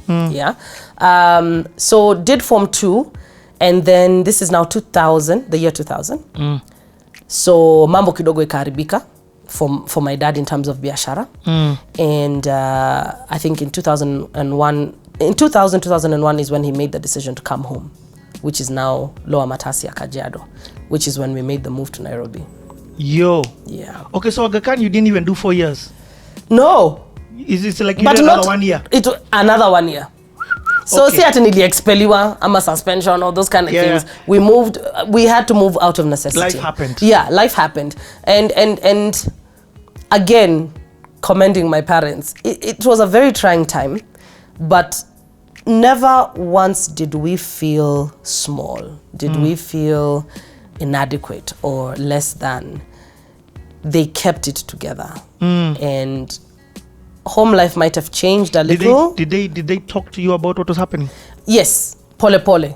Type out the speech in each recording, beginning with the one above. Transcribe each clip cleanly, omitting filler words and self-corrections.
Yeah. So did Form 2, and then this is now 2000, the year 2000. So mambo kidogo ikaharibika for my dad in terms of biashara. And I think in 2001 is when he made the decision to come home, which is now Lower Matasia, Kajiado, which is when we made the move to Nairobi. Yo. Yeah. Okay, so Aga Khan, you didn't even do 4 years. No. Is it like you did another 1 year? Another 1 year. So see ati niliexpeliwa ama suspension or those kind of things. We moved. We had to move out of necessity. Life happened. Yeah, life happened. And again, commending my parents. It was a very trying time, but never once did we feel small. Did we feel inadequate or less than. They kept it together. And home life might have changed a little. Did they talk to you about what was happening? Yes, pole. Okay.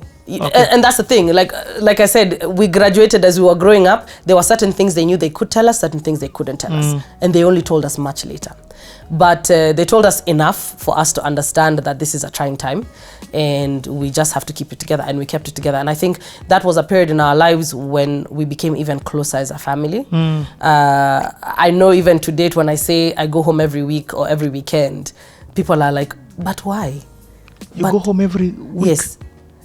And that's the thing. Like I said, we graduated as we were growing up. There were certain things they knew they could tell us, certain things they couldn't tell us, and they only told us much later. But they told us enough for us to understand that this is a trying time, and we just have to keep it together, and we kept it together. And I think that was a period in our lives when we became even closer as a family. I know even to date, when I say I go home every week or every weekend, people are like, but why? You go home every week? Yes.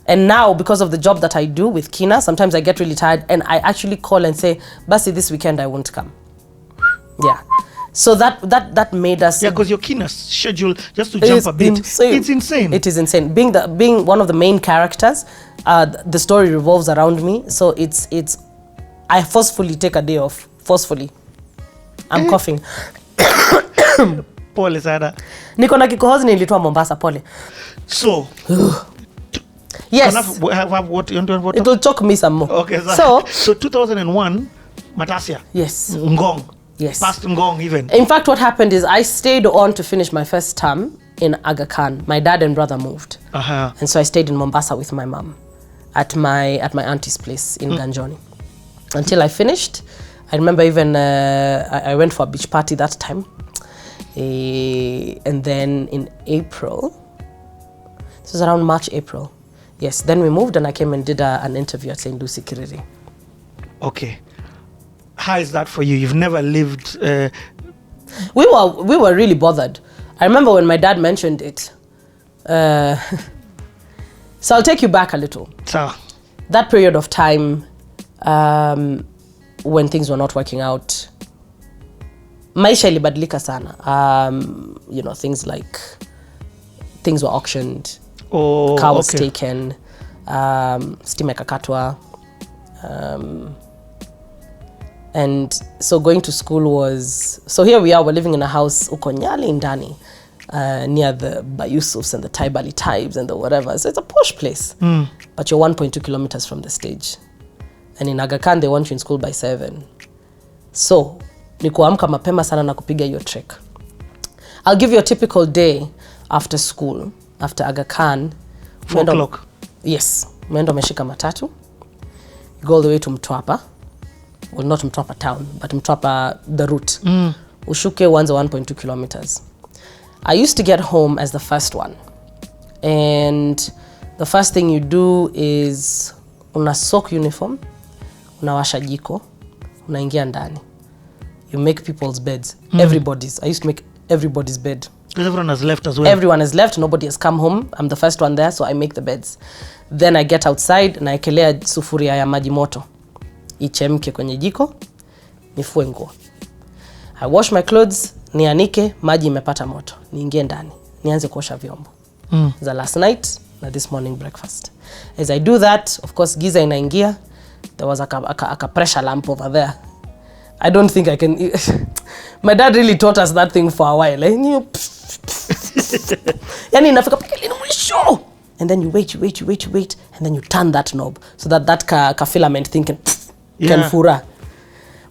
And now, because of the job that I do with Kina, sometimes I get really tired and I actually call and say, Basi, this weekend I won't come. Yeah. So that made us... Yeah, because your Kina's schedule, just to jump a bit, it's insane. It is insane. Being one of the main characters, the story revolves around me. So it's I forcefully take a day off. Forcefully. I'm coughing. Pole sana. Niko na kikohozi nilitoa Mombasa, pole. So... Yes. What? It will choke me some more. Okay. So 2001, Matasia. Yes. Ngong. Yes. Past Ngong even. In fact, what happened is I stayed on to finish my first term in Aga Khan. My dad and brother moved. And so I stayed in Mombasa with my mom at my auntie's place in Ganjoni until I finished. I remember even I went for a beach party that time. And then in April, this was around March, April. Yes, then we moved and I came and did an interview at St. Lucie Kiriri. Okay. How is that for you? You've never lived... We were really bothered. I remember when my dad mentioned it. So I'll take you back a little. So. That period of time when things were not working out, maisha ilibadilika sana. You know, things were auctioned. Car was taken, stima ikakatwa, and so going to school was... So here we are, we're living in a house uko Nyali ndani, near the Bayusufs and the Taibali Taibs and the whatever. So it's a posh place, but you're 1.2 kilometers from the stage. And in Aga Khan, they want you in school by 7. So ni kuamka mapema sana na kupiga your trek. I'll give you a typical day after school. After Aga Khan, 4 o'clock. Yes, mwendo umeshika matatu. You go all the way to Mtwapa. Well, not Mtwapa town, but Mtwapa the route. Ushuke uanze 1.2 kilometers. I used to get home as the first one. And the first thing you do is unasok uniform, unawasha jiko, unaingia ndani. You make people's beds. Everybody's. I used to make everybody's bed. Because everyone has left as well. Everyone has left. Nobody has come home. I'm the first one there, so I make the beds. Then I get outside, naekelea sufuria ya maji moto. Ichemke kwenye jiko, nifue nguo. I wash my clothes, nianike, maji imepata moto. Niingie ndani, nianze kuosha vyombo. Za last night na this morning breakfast. As I do that, of course, giza inaingia. There was a pressure lamp over there. I don't think I can... My dad really taught us that thing for a while. Yani inafika paka lini mwisho. And then you wait, and then you turn that knob so that ka filament thing can fura.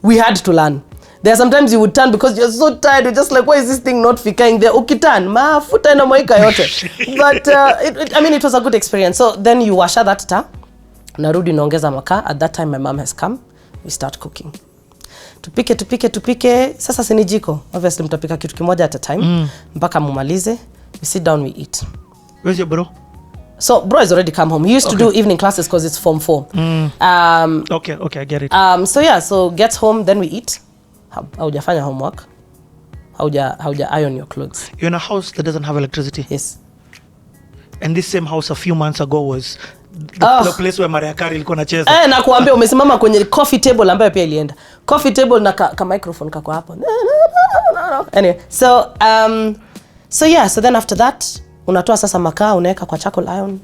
We had to learn. There are sometimes you would turn because you're so tired. You're just like, why is this thing not fikaing there? Ukiturn, mafuta ina moika yote. But it was a good experience. So then you washa that taa. Narudi naongeza makaa. At that time my mom has come. We start cooking. Tupike. Sasa sini jiko. Obviously mtapika kitu kimoja at a time. Mpaka mumalize. We sit down, we eat. Where's your bro? So bro has already come home. He used to do evening classes because it's Form 4. Okay, I get it. So yeah, so gets home, then we eat. Haujafanya homework. Hauja iron your clothes. You're in a house that doesn't have electricity. Yes. And this same house a few months ago was the place where Mariah Carey ilikuwa nacheza. Na kuambia umesimama kwenye coffee table ambayo pia ilienda. Coffee table na ka microphone kako hapo. Anyway, so yeah, so then after that unatoa sasa makaa unaweka kwa charcoal iron,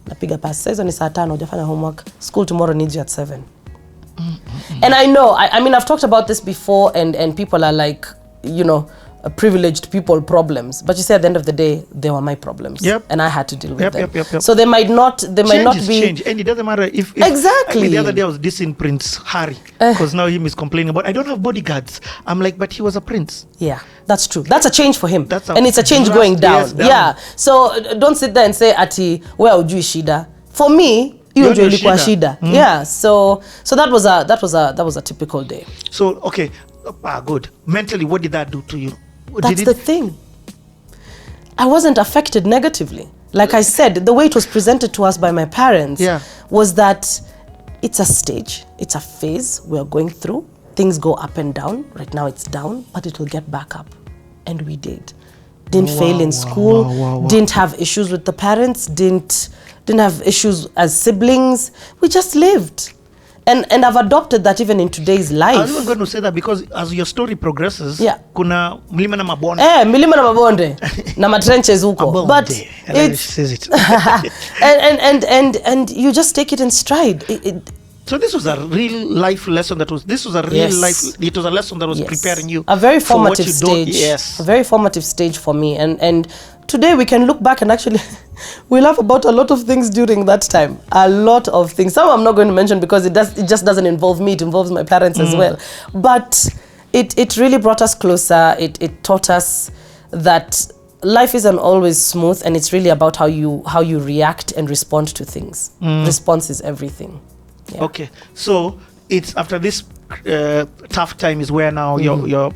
napiga pasi. Hizo ni saa 5 hujafanya homework. School tomorrow needs you at 7. And I know, I mean I've talked about this before and people are like, you know, privileged people problems, but you say at the end of the day they were my problems. Yep. And I had to deal with them. Yep. So they might not be change, and it doesn't matter if exactly. I mean, the other day I was dissing Prince Harry because now him is complaining about I don't have bodyguards. I'm like, but he was a prince. Yeah, that's true. That's a change for him. And it's a change going down. Yes, down. Yeah. So don't sit there and say ati wewe hujui shida. For me, hiyo ndio ilikuwa shida. Yeah. So that was a typical day. So okay, good. Mentally, what did that do to you? That's the thing. I wasn't affected negatively. Like I said, the way it was presented to us by my parents was that it's a stage, it's a phase we're going through. Things go up and down. Right now it's down, but it will get back up. And we did. Didn't fail in school, didn't have issues with the parents, didn't have issues as siblings. We just lived. And I've adopted that even in today's life. I was even going to say that because as your story progresses, kuna milima na mabonde. Milima na mabonde na matrenches huko. But it's and you just take it in stride. So this was a real life lesson it was a lesson that was preparing you. A very formative stage. Yes. A very formative stage for me. And today we can look back and actually we laugh about a lot of things during that time. A lot of things. Some I'm not going to mention because it just doesn't involve me. It involves my parents as well. But it really brought us closer. It taught us that life isn't always smooth, and it's really about how you react and respond to things. Response is everything. Yeah. Okay, so it's after this tough time is where now your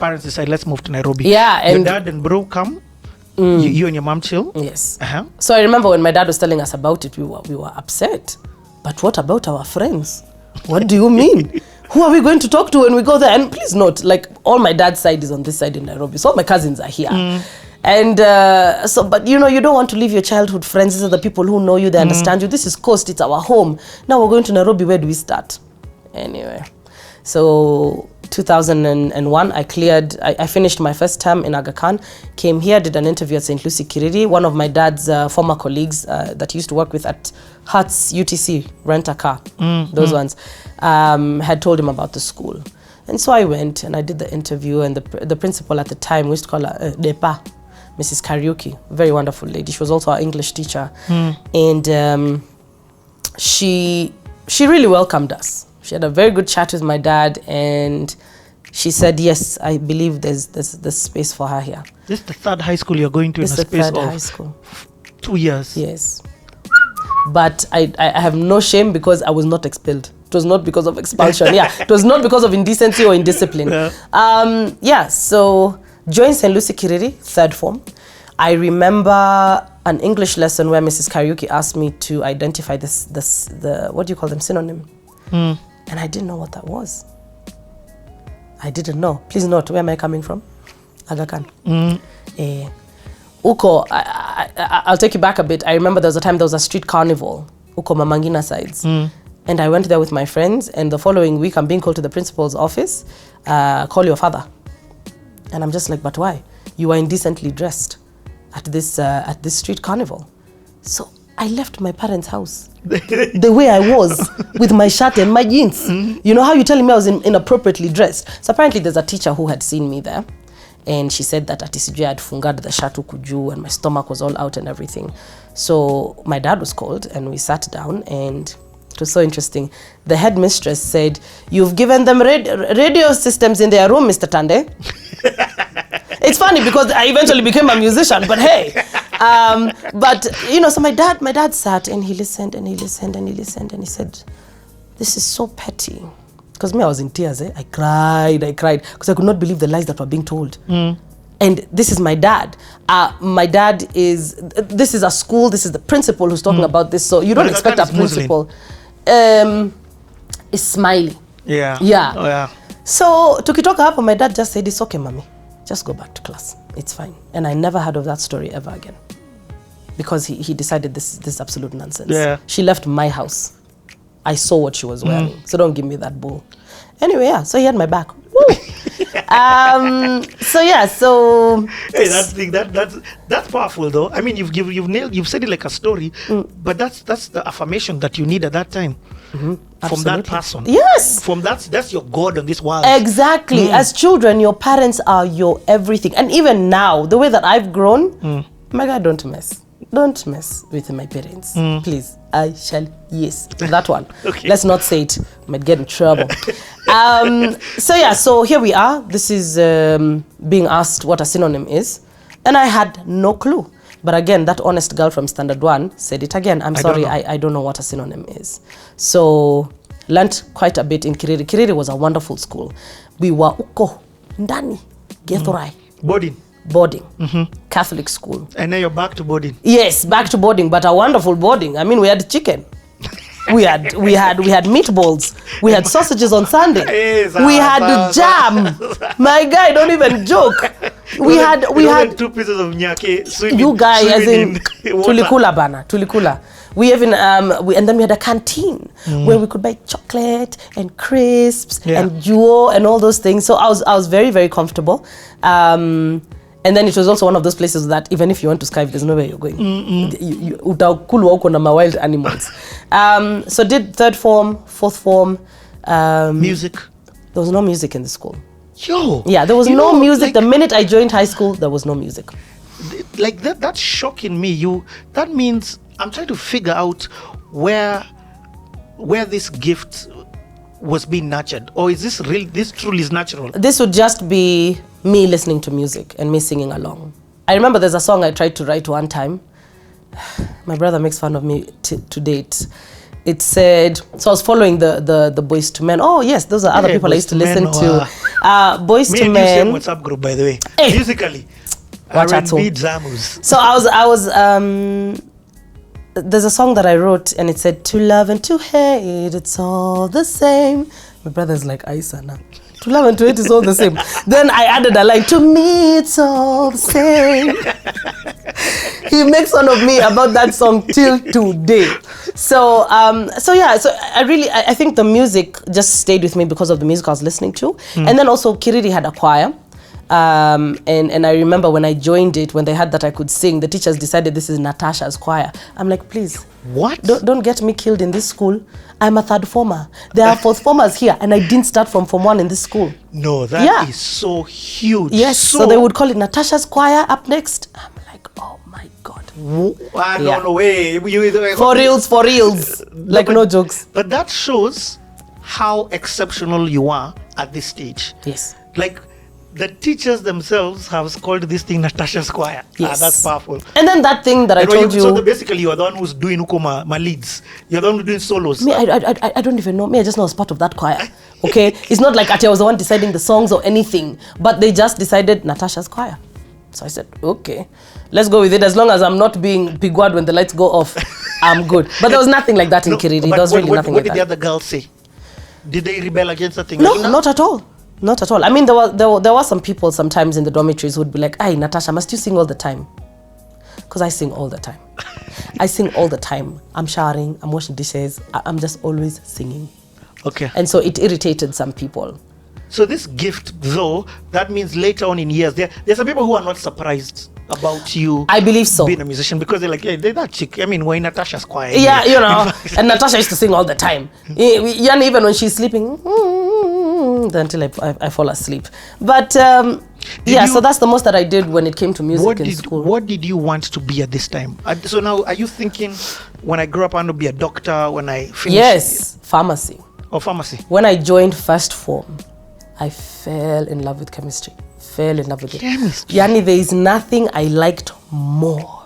parents decide, let's move to Nairobi. Yeah, and your dad and bro come. You and your mom chill. Yes. So I remember when my dad was telling us about it, we were upset. But what about our friends? What do you mean? Who are we going to talk to when we go there? And please note, like all my dad's side is on this side in Nairobi, so all my cousins are here. And but you know, you don't want to leave your childhood friends. These are the people who know you, they understand you. This is coast, it's our home. Now we're going to Nairobi. Where do we start? Anyway, so 2001, I finished my first term in Aga Khan, came here, did an interview at St. Lucie Kiriri. One of my dad's former colleagues that used to work with at Hertz UTC, rent a car, those ones, had told him about the school. And so I went and I did the interview, and the principal at the time, we used to call her Depa, Mrs. Karaoke, very wonderful lady. She was also our English teacher. And she really welcomed us. She had a very good chat with my dad, and she said, yes, I believe there's space for her here. This is the third high school you're going to in a space of high school. 2 years. Yes. But I have no shame because I was not expelled. It was not because of expulsion. It was not because of indecency or indiscipline. So joined St. Lucie Kiriri, third form. I remember an English lesson where Mrs. Karaoke asked me to identify the what do you call them, synonym? And I didn't know what that was. I didn't know. Please note, where am I coming from? Aga Khan. Uko, I'll take you back a bit. I remember there was a time there was a street carnival, Uko Mamangina sides. And I went there with my friends, and the following week I'm being called to the principal's office, call your father. And I'm just like, but why? You are indecently dressed at this street carnival. So I left my parents' house the way I was, with my shirt and my jeans. You know how you telling me I was inappropriately dressed? So apparently there's a teacher who had seen me there, and she said that at TCJ I had fungad the shirt kuju and my stomach was all out and everything. So my dad was called, and we sat down, and it was so interesting. The headmistress said, "You've given them radio systems in their room, Mr. Tande." It's funny because I eventually became a musician, but hey. But you know, so my dad sat and he listened and he listened and he listened, and he said, "This is so petty." Because me, I was in tears. I cried because I could not believe the lies that were being told. And this is my dad. My dad is, this is a school, this is the principal who's talking about this. So you don't expect a principal. Is Smiley. Yeah. Yeah. Oh, yeah. So tukitoka hapo, my dad just said, it's okay, mommy. Just go back to class. It's fine. And I never heard of that story ever again. Because he decided this is absolute nonsense. Yeah. She left my house. I saw what she was wearing. So don't give me that bull. Anyway, yeah, so he had my back. Woo! So yeah, so hey, that's powerful though. I mean, you've said it like a story, but that's the affirmation that you need at that time. From that person. Yes. From that's your God on this world. Exactly. As children, your parents are your everything. And even now, the way that I've grown, my God, don't mess with my parents. Please. I shall, yes, that one. Okay. Let's not say it, might get in trouble. So yeah, so here we are. This is being asked what a synonym is. And I had no clue. But again, that honest girl from Standard 1 said it again. I'm sorry, I don't know what a synonym is. So, learned quite a bit in Kiriri. Kiriri was a wonderful school. We were uko, ndani, Gethurai. Boarding. Catholic school. And now you're back to boarding. Yes, back to boarding, but a wonderful boarding. I mean, we had chicken. We had meatballs. We had sausages on Sunday. We had jam. My guy, don't even joke. We had 2 pieces of nyake. You guys, as in tulikula bana, tulikula. We even and then we had a canteen where we could buy chocolate and crisps and juo and all those things. So I was very, very comfortable. And then it was also one of those places that even if you want to Skype, there's nowhere you're going. Utakulwa uko na wild animals. So did 3rd form, 4th form. Music? There was no music in the school. Yo! Yeah, there was no music. Like, the minute I joined high school, there was no music. Like that's shocking me. That means I'm trying to figure out where this gift was being nurtured. Or is this truly is natural? This would just be me listening to music and me singing along. I remember there's a song I tried to write one time. My brother makes fun of me to date. It said, so I was following the Boys to Men. Oh yes, those are other people I used to listen to. Boys to Men. What's up group, by the way? Hey. Musically. R&B Zamus. So I was there's a song that I wrote and it said, to love and to hate, it's all the same. My brother's like, Aisa now. To love and to hate is all the same. Then I added a line, to me it's all the same. He makes fun of me about that song till today. So yeah, so I think the music just stayed with me because of the music I was listening to. And then also Kiriri had a choir. And I remember when I joined it, when they had that I could sing, the teachers decided this is Natasha's choir. I'm like, please. What? Don't get me killed in this school. I'm a 3rd former. There are 4th formers here, and I didn't start from Form 1 in this school. No, that is so huge. Yes, so they would call it Natasha's choir up next. I'm like, oh my God. I don't know. Way. For reals. Like, no jokes. But that shows how exceptional you are at this stage. Yes. Like, the teachers themselves have called this thing Natasha's choir. Yes. That's powerful. And then that thing that I told you. So basically, you're the one who's doing my leads. You're the one who's doing solos. Me, I don't even know. Me, I just know I was part of that choir. Okay? It's not like I was the one deciding the songs or anything. But they just decided Natasha's choir. So I said, okay, let's go with it. As long as I'm not being pigwad when the lights go off, I'm good. But there was nothing like that in Kiriri. There was really nothing like that. What did the other girls say? Did they rebel against the thing? No, not at all. Not at all. I mean, there were some people sometimes in the dormitories who would be like, "Hey, Natasha, must you sing all the time?" Because I sing all the time. I sing all the time. I'm showering, I'm washing dishes. I'm just always singing. Okay. And so it irritated some people. So this gift, though, that means later on in years, there's some people who are not surprised about you. I believe so. Being a musician, because they're like, hey, they're that chick. I mean, we're in Natasha's choir. Yeah, you know. And Natasha used to sing all the time. Even when she's sleeping, until I fall asleep. But so that's the most that I did when it came to music in school. What did you want to be at this time? So now, are you thinking, when I grow up, I want to be a doctor, when I finish? Yes, pharmacy. Oh, pharmacy. When I joined 1st form, I fell in love with chemistry. Fell in love with it. Yani, there is nothing I liked more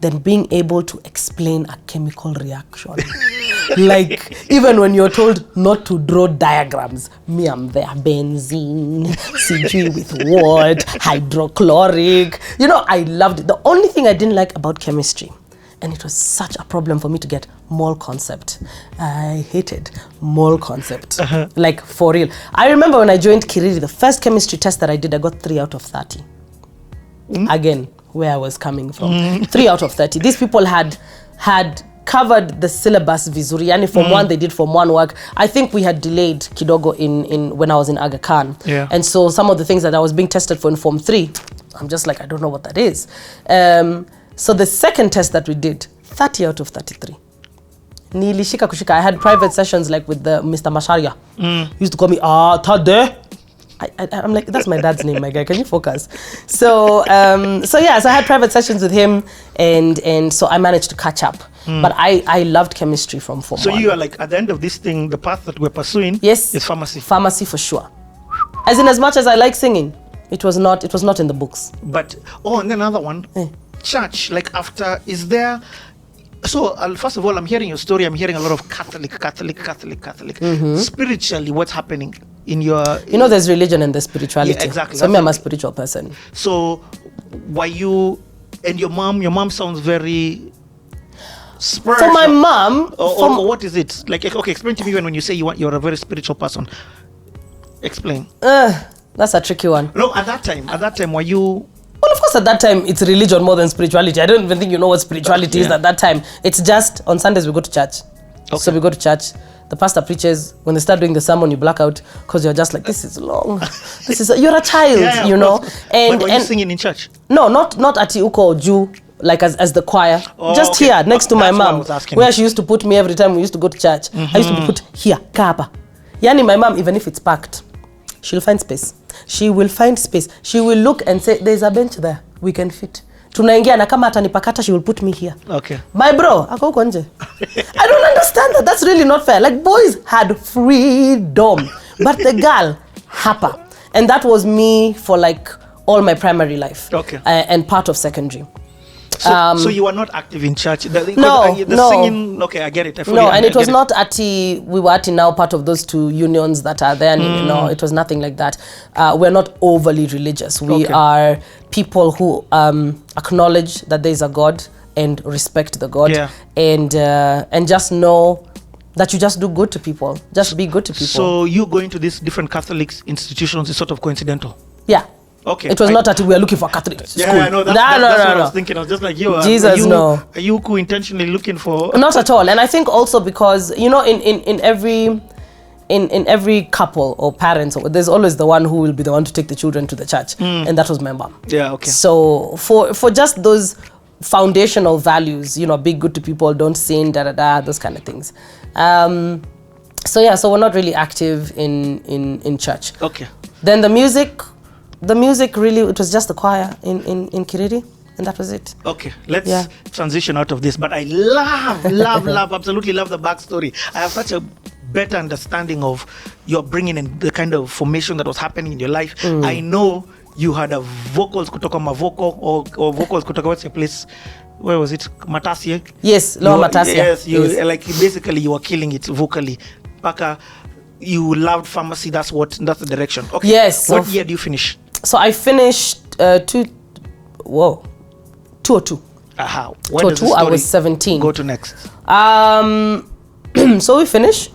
than being able to explain a chemical reaction. Like, even when you're told not to draw diagrams, me, I'm there. Benzene, CG with what? Hydrochloric. You know, I loved it. The only thing I didn't like about chemistry, and it was such a problem for me to get mole concept. I hated mole concept. Like, for real. I remember when I joined Kiriri, the first chemistry test that I did, I got 3 out of 30. Again, where I was coming from. 3 out of 30. These people had covered the syllabus vizuri. Yani Form 1, they did Form 1 work. I think we had delayed kidogo in when I was in Aga Khan. Yeah. And so some of the things that I was being tested for in Form 3, I'm just like, I don't know what that is. So the second test that we did, 30 out of 33. Nilishika kushika. I had private sessions like with the Mr. Masharia. He used to call me, Tade. I'm like, that's my dad's name, my guy. Can you focus? So so I had private sessions with him, and so I managed to catch up. But I loved chemistry from Form 1. So you are like, at the end of this thing, the path that we're pursuing is pharmacy. Pharmacy for sure. As much as I like singing, it was not in the books. But, and then another one, church, like after, is there... So, first of all, I'm hearing your story. I'm hearing a lot of Catholic. Spiritually, what's happening in your... You know, there's religion and there's spirituality. Yeah, exactly. So I'm a spiritual person. So, were you... And your mom sounds very... spiritual. For my mom... Or what is it? Like, okay, explain to me when you say you're a very spiritual person. Explain. That's a tricky one. No, at that time, were you... Well, of course, at that time, it's religion more than spirituality. I don't even think you know what spirituality is at that time. It's just, on Sundays, we go to church. Okay. So we go to church. The pastor preaches. When they start doing the sermon, you black out because you're just like, this is long. You're a child, you know. But were you singing in church? No, not at Uko or Jew, like as the choir. Just here, next to my mom, where she used to put me every time we used to go to church. I used to be put here, Kapa. Yani, my mom, even if it's packed, she'll find space. She will find space. She will look and say, there's a bench there. We can fit. Tunaingia na kama atanipakata, she will put me here. Okay. My bro, ako huko nje. I don't understand that. That's really not fair. Like, boys had freedom, but the girl, hapa. And that was me for like all my primary life. Okay. And part of secondary. So you were not active in church? No. Singing, okay, I get it. And it was not we were now part of those 2 unions that are there. No, it was nothing like that. We're not overly religious. We are people who acknowledge that there is a God and respect the God. Yeah. And just know that you just do good to people. Just be good to people. So you going to these different Catholic institutions is sort of coincidental? Yeah. Okay. It was not that we were looking for Catholic school. Yeah, no, that's what I was thinking. I was just like, Jesus, no. Are you intentionally looking for... Not at all. And I think also because, you know, in every couple or parents, there's always the one who will be the one to take the children to the church. And that was my mom. Yeah, okay. So for just those foundational values, you know, be good to people, don't sin, those kind of things. So we're not really active in church. Okay. Then the music really, it was just the choir in Kiriri, and that was it. Okay, let's transition out of this. But I love, absolutely love the backstory. I have such a better understanding of your bringing in the kind of formation that was happening in your life. I know you had a vocals kutoka Mavoko or vocals kutoka, what's your place? Where was it? Matasia? Yes, Lower Matasia. Yes, like basically you were killing it vocally. Paka, you loved pharmacy, that's the direction. Okay. Yes. What year do you finish? So I finished 202. Aha. 202, I was 17. Go to next. So we finish.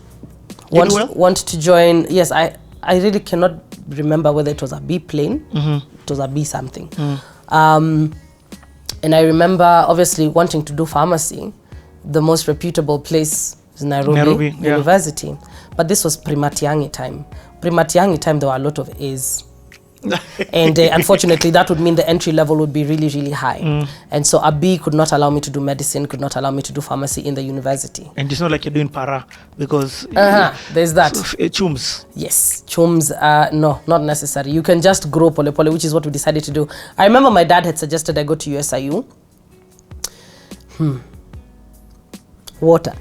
Want to join. Yes, I really cannot remember whether it was a B plane. It was a B something. And I remember obviously wanting to do pharmacy. The most reputable place is Nairobi University. But this was Primatiangi time. Primatiangi time, there were a lot of A's. And unfortunately, that would mean the entry level would be really, really high. And so a B could not allow me to do medicine, could not allow me to do pharmacy in the university. And it's not like you're doing para because... there's that. Chums. Yes, chums, no, not necessary. You can just grow pole pole, which is what we decided to do. I remember my dad had suggested I go to USIU. Water.